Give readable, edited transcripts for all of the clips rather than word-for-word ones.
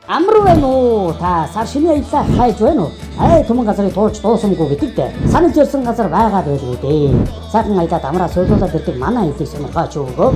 Амар байна уу? Та сар шинэ аяллаа хайж байна уу? Түмэн газрыг туулж дуусамгүй гэдэгтэй. Санаж ирсэн газар байгаад байлгүй дээ. Сайхан аялаад амраа суулуулаад ирдэг манай аяллыг сонирхооч өгөө.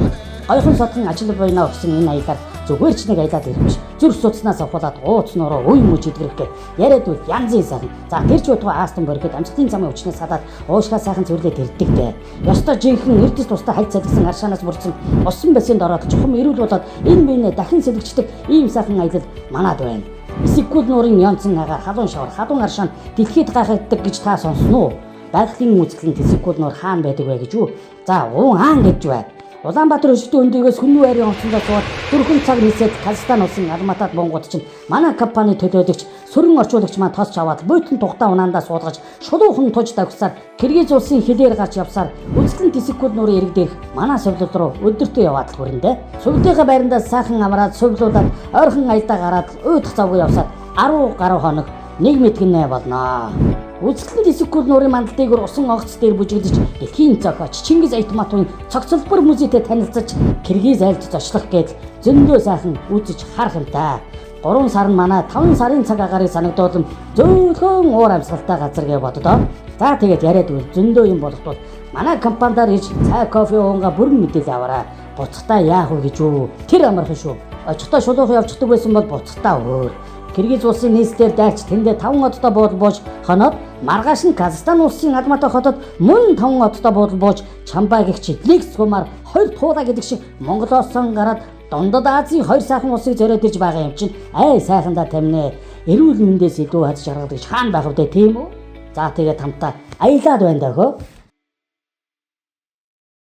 Гойхон содхон ажил буйнаа өгсөн энэ аялаар зүгээр ч нэг аялаад ирэх биш. Зүрх судснаас авахлаад ууц нуруу үе мөч идгэрхгээ. Яриад үл янзын сайхан. За тэр ч утга аастан бориход амжилтын замын өвчнөөс садаад уушгаа сайхан цэвэрлээд ирдэг дээ. Ёстой жинхэнэ эрдэс тустай хайц цалгсан аршаанаас бүрдсэн усан бассейнд ороод чухам ирүүл болоод энэ биенээ дахин сэлгчдэг ийм сайхан аялал манад байна. Эсэггүүл нуурын янцсан агаар халуун шавар халуун аршаан дэлхийд гайхагддаг гэж та сонсон уу? Байгалийн үзэсгэлэн эсэггүүл нуур хаан байдаг вэ гэж юу? За уун хаан гэж бай. Улаанбаатар өшөлтөө өндөгөөс хүннүү айрын онцлогоо суугаад дөрвөн цаг нийцээд Казахстан улсын Алматад Монгод чинь манай компани төлөөлөгч сөрөн орчуулагч маань тосч аваад буйтан тухтаа унаандаа суулгаж шулуухан туж давхсаар Киргиз улсын хилээр гарч явсаар үзэсгэлэн тэсэгкүүд нуурын ирэг дээрх манай сувлал руу өдөртөө яваад л хүрэндэ. Сувлынхаа байрандаа сайхан амраад сувлуулаад ойрхон аялдаа гараад уйдах завгүй явсаад 10 гаруй хоног нэг мэдгэнэ болноо. Үзэсгэлэн тэсэгкүүд нуурын мандалтыг усан огц дээр бүжиглэж дэлхийн зохиоч Чингис Айтматовын цогцлбор музейтэй танилцаж Киргиз айлд зочлох гээд зөндөө сайхан үзэж харах юм та. 3 сар нь манай 5 сарын цаг агаарыг санагдуулан зөөлхөн уур амьсгалтай газар гэж боддоо. За тэгээд яриад үл зөндөө юм болохгүй манай компаниар иж цай кофе уунга бүрэн мэдээлэл аваарай. Буцахтаа яах вэ гэж үү? Тэр амархан шүү. Очихдоо шулуухан явчихдаг байсан бол буцахтаа өөр. Киргиз улсын нийслэлээр дайрч тэндээ 5 одтой буудал бууж хоноод маргааш нь Казахстан улсын Алмата хотод мөн 5 одтой буудал бууж Чамбай гихч Лекс гумаар 2 туулаа гэдэг шиг Монголоос гараад Дундад Азийн 2 сайхан улсыг зориод ирж байгаа юм чинь сайхандаа таминэ. Эрүүл мэндээс илүү хад шаргал гэж хаана байх вэ тийм үү? За тэгээд хамтаа аялаад байна даа хөө.